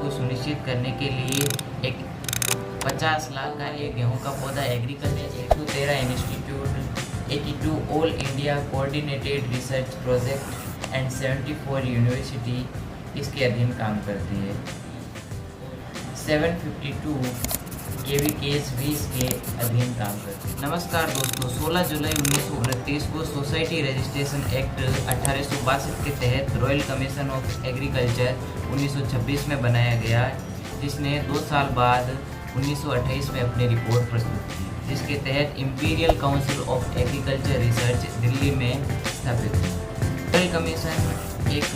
को सुनिश्चित करने के लिए एक 50 लाख का ये गेहूं का पौधा agriculture 113 institute, 82 all India coordinated research project and 74 university इसके अधीन काम करती है। 752 KVKs भी इसके अधीन काम करते हैं। नमस्कार दोस्तों, 16 जुलाई 1929 को सोसाइटी रजिस्ट्रेशन एक्ट 1862 के तहत रॉयल कमीशन ऑफ एग्रीकल्चर 1926 में बनाया गया, जिसने 2 साल बाद 1928 में अपनी रिपोर्ट प्रस्तुत की, जिसके तहत imperial council of agriculture research Delhi में स्थापित हुआ। रॉयल कमीशन एक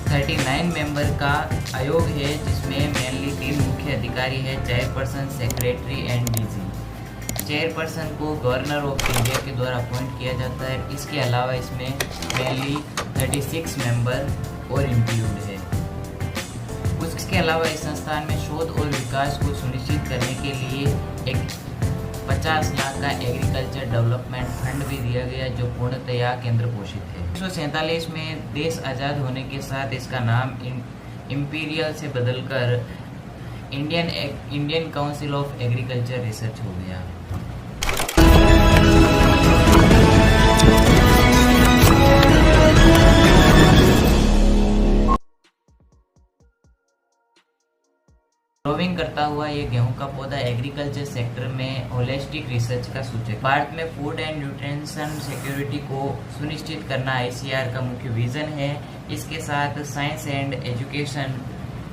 39 मेंबर का आयोग है, जिसमें मेनली 3 मुख्य अधिकारी है, chairperson, secretary and DG. Chairperson को गवर्नर ऑफ इंडिया के द्वारा अपॉइंट किया जाता है। इसके अलावा इसमें मेनली 36 मेंबर और इंक्लूड है। उसके अलावा इस संस्थान में शोध और विकास को सुनिश्चित करने के लिए एक 50 लाख का एग्रीकल्चर डेवलपमेंट फंड भी दिया गया, जो पूर्णतया केंद्र पोषित है। 1947 में देश आज़ाद होने के साथ इसका नाम इंपीरियल से बदलकर Indian council of agriculture research हो गया। ग्रोविंग करता हुआ ये गेहूं का पौधा एग्रीकल्चर सेक्टर में होलिस्टिक रिसर्च का सूचक। भारत में फूड एंड न्यूट्रिशन सिक्योरिटी को सुनिश्चित करना ICR का मुख्य विजन है। इसके साथ साइंस एंड एजुकेशन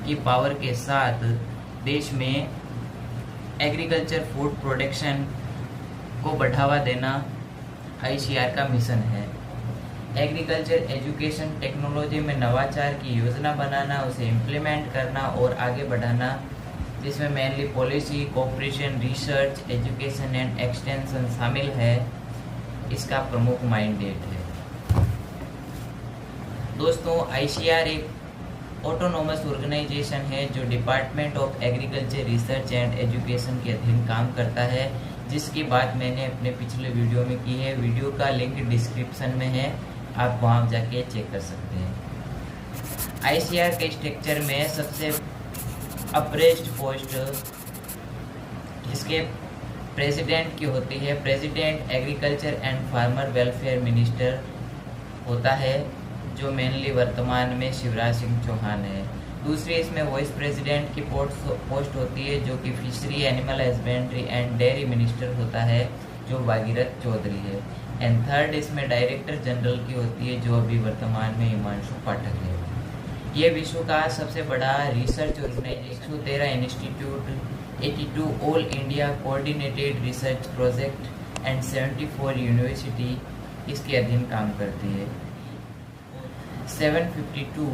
की पावर के साथ देश में एग्रीकल्चर फूड प्रोडक्शन को बढ़ावा देना ICR का मिशन है। एग्रीकल्चर एजुकेशन टेक्नोलॉजी में नवाचार की योजना बनाना, उसे इम्प्लीमेंट करना और आगे बढ़ाना, जिसमें mainly policy, cooperation, research, education and extension शामिल है, इसका प्रमुख मैंडेट है। दोस्तों, ICR एक ऑटोनोमस ऑर्गेनाइजेशन है जो department of agriculture research and education के अधीन काम करता है, जिसकी बात मैंने अपने पिछले वीडियो में की है। वीडियो का लिंक डिस्क्रिप्शन में है, आप वहाँ जाके चेक कर सकते हैं। ICR के स्ट्रक्चर में सबसे अप्रेज्ड पोस्ट इसके प्रेसिडेंट की होती है। President agriculture and farmer welfare minister होता है, जो मेनली वर्तमान में शिवराज सिंह चौहान है। दूसरी इसमें वाइस प्रेसिडेंट की पोस्ट होती है, जो कि fishery, animal husbandry and dairy minister होता है, जो भागीरथ चौधरी है। एंड थर्ड इसमें डायरेक्टर जनरल की होती है, जो अभी वर्तमान में हिमांशु पाठक है। ये विश्व का सबसे बड़ा research organisation 113 institute, 82 all India coordinated research project and 74 university इसके अधीन काम करती है। 752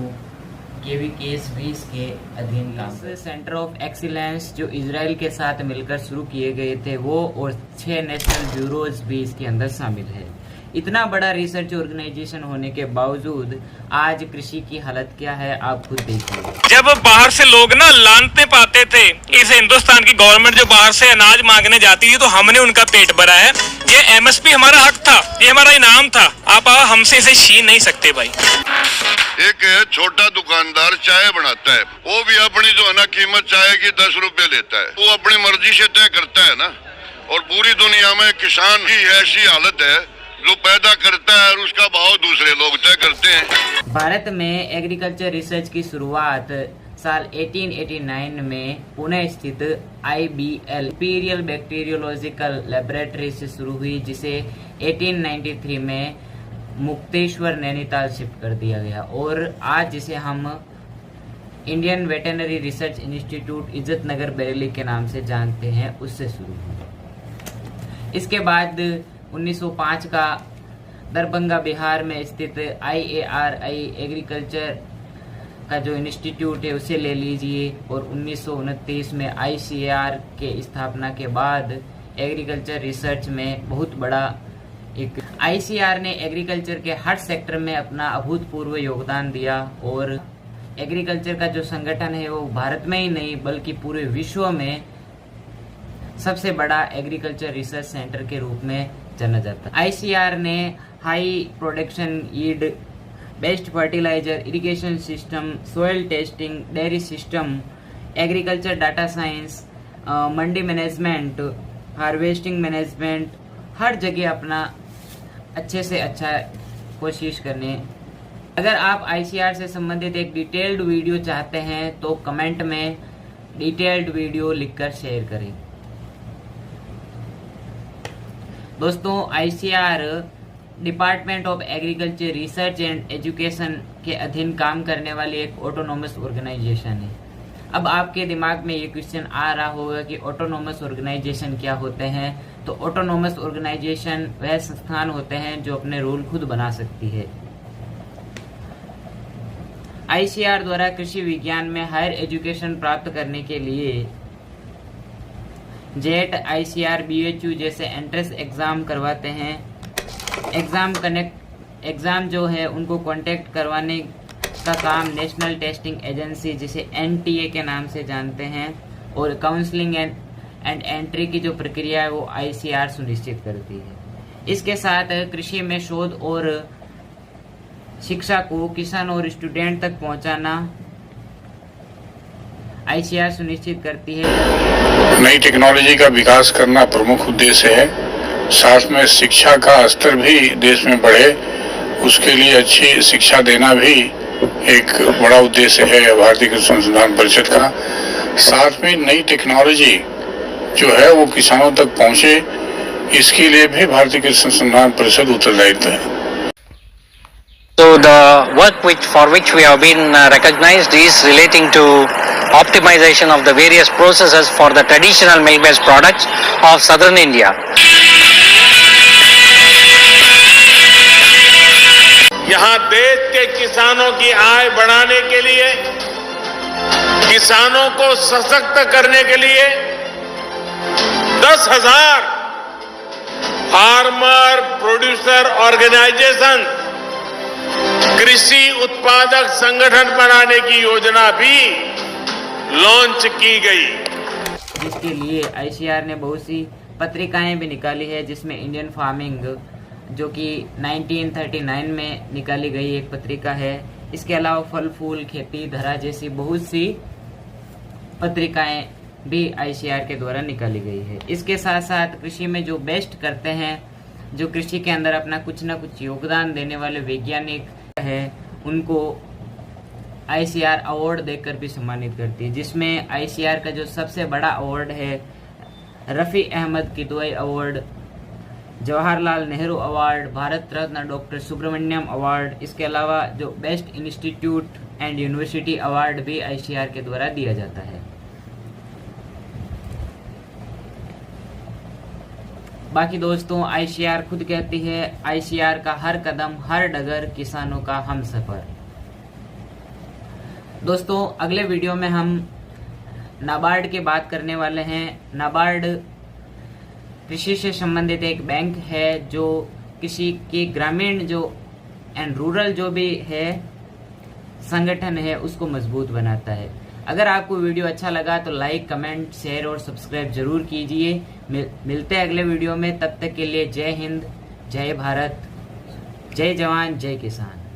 KVKs भी इसके अधीन काम। सेंटर ऑफ एक्सीलेंस जो इजराइल के साथ मिलकर शुरू किए गए थे वो, और 6 नेशनल ब्यूरोज भी इसके अंदर शामिल है। इतना बड़ा रिसर्च ऑर्गेनाइजेशन होने के बावजूद आज कृषि की हालत क्या है, आप खुद देखिए। जब बाहर से लोग ना लानते पाते थे इस हिंदुस्तान की गवर्नमेंट जो बाहर से अनाज मांगने जाती थी, तो हमने उनका पेट भरा है। ये MSP हमारा हक था, ये हमारा इनाम था। आप हमसे इसे छीन नहीं सकते भाई। एक है छोटा दुकानदार चाय बनाता है, वो भी अपनी जो है ना कीमत चाय की 10 रुपए लेता है, वो अपनी मर्जी से तय करता है ना। और पूरी दुनिया में किसान की ऐसी हालत है, जो पैदा करता है और उसका भाव दूसरे लोग तय करते हैं। भारत में एग्रीकल्चर रिसर्च की शुरुआत साल 1889 में पुणे स्थित IBL इंपीरियल बैक्टीरियोलॉजिकल लेबोरेटरी से शुरू हुई, जिसे 1893 में मुक्तेश्वर नैनीताल शिफ्ट कर दिया गया, और आज जिसे हम इंडियन वेटरनरी रिसर्च इंस्टीट्यूट इज्जत नगर बरेली के नाम से जानते हैं, उससे शुरू हुआ। इसके बाद 1905 का दरभंगा बिहार में स्थित IARI एग्रीकल्चर का जो इंस्टीट्यूट है उसे ले लीजिए, और 1929 में ICAR के स्थापना के बाद एग्रीकल्चर रिसर्च में बहुत बड़ा एक ICAR ने एग्रीकल्चर के हर सेक्टर में अपना अभूतपूर्व योगदान दिया, और एग्रीकल्चर का जो संगठन है वो भारत में ही नहीं बल्कि पूरे विश्व में सबसे बड़ा एग्रीकल्चर रिसर्च सेंटर के रूप में जाना जाता है। ICAR ने high production yield, best fertiliser, irrigation system, soil testing, dairy system agriculture data science, mandi management, harvesting management, हर जगह अपना अच्छे से अच्छा कोशिश करने। अगर आप ICAR से संबंधित एक डिटेल्ड वीडियो चाहते हैं तो कमेंट में डिटेल्ड वीडियो लिखकर शेयर करें। दोस्तों, ICAR department of agriculture research and education के अधीन काम करने वाली एक ऑटोनोमस ऑर्गेनाइजेशन है। अब आपके दिमाग में ये क्वेश्चन आ रहा होगा कि ऑटोनोमस ऑर्गेनाइजेशन क्या होते हैं। तो ऑटोनोमस ऑर्गेनाइजेशन वह संस्थान होते हैं जो अपने रूल खुद बना सकती है। ICAR द्वारा कृषि विज्ञान में हायर एजुकेशन प्राप्त करने के लिए जेट, ICAR, BHU जैसे एंट्रेंस एग्जाम करवाते हैं। एग्जाम जो है उनको कांटेक्ट करवाने का काम नेशनल टेस्टिंग एजेंसी जिसे NTA के नाम से जानते हैं, और काउंसलिंग एंड एंट्री की जो प्रक्रिया है वो ICAR सुनिश्चित करती है। इसके साथ कृषि में शोध और शिक्षा को किसान और स्टूडेंट तक पहुंचाना ICAR सुनिश्चित करती है। नई टेक्नोलॉजी का विकास करना प्रमुख उद्देश्य है। साथ में शिक्षा का स्तर भी देश में बढ़े, उसके लिए अच्छी शिक्षा देना भी एक बड़ा उद्देश्य है भारतीय कृषि अनुसंधान परिषद का। साथ में नई टेक्नोलॉजी जो है वो किसानों तक पहुंचे, इसके लिए भी भारतीय कृषि अनुसंधान परिषद उत्तरदायित्व है। So the work for which we have been recognized is relating to optimization of the various processes for the traditional milk-based products of southern India. यहाँ देश के किसानों की आय बढ़ाने के लिए, किसानों को सशक्त करने के लिए 10,000 फार्मर प्रोड्यूसर ऑर्गेनाइजेशन, कृषि उत्पादक संगठन बनाने की योजना भी लॉन्च की गई, जिसके लिए ICAR ने बहुत सी पत्रिकाएं भी निकाली है, जिसमें इंडियन फार्मिंग जो कि 1939 में निकाली गई एक पत्रिका है। इसके अलावा फल फूल खेती धरा जैसी बहुत सी पत्रिकाएं भी ICAR के द्वारा निकाली गई है। इसके साथ साथ कृषि में जो बेस्ट करते हैं, जो कृषि के अंदर अपना कुछ न कुछ योगदान देने वाले वैज्ञानिक है, उनको ICAR अवार्ड देकर भी सम्मानित करती है, जिसमें ICAR का जो सबसे बड़ा अवार्ड है Rafi Ahmad Kidwai award, Jawaharlal Nehru award, Bharat Ratna doctor Subramaniam award, इसके अलावा जो best institute and university award भी ICAR के द्वारा दिया जाता है। बाकी दोस्तों, ICAR खुद कहती है ICAR का हर कदम हर डगर किसानों का हमसफर। दोस्तों, अगले वीडियो में हम नाबार्ड की बात करने वाले हैं। नाबार्ड कृषि से संबंधित एक बैंक है जो कृषि के ग्रामीण जो एंड रूरल जो भी है संगठन है उसको मजबूत बनाता है। अगर आपको वीडियो अच्छा लगा तो लाइक, कमेंट, शेयर और सब्सक्राइब जरूर कीजिए। मिलते हैं अगले वीडियो में, तब तक के लिए जय हिंद, जय भारत, जय जवान, जय किसान।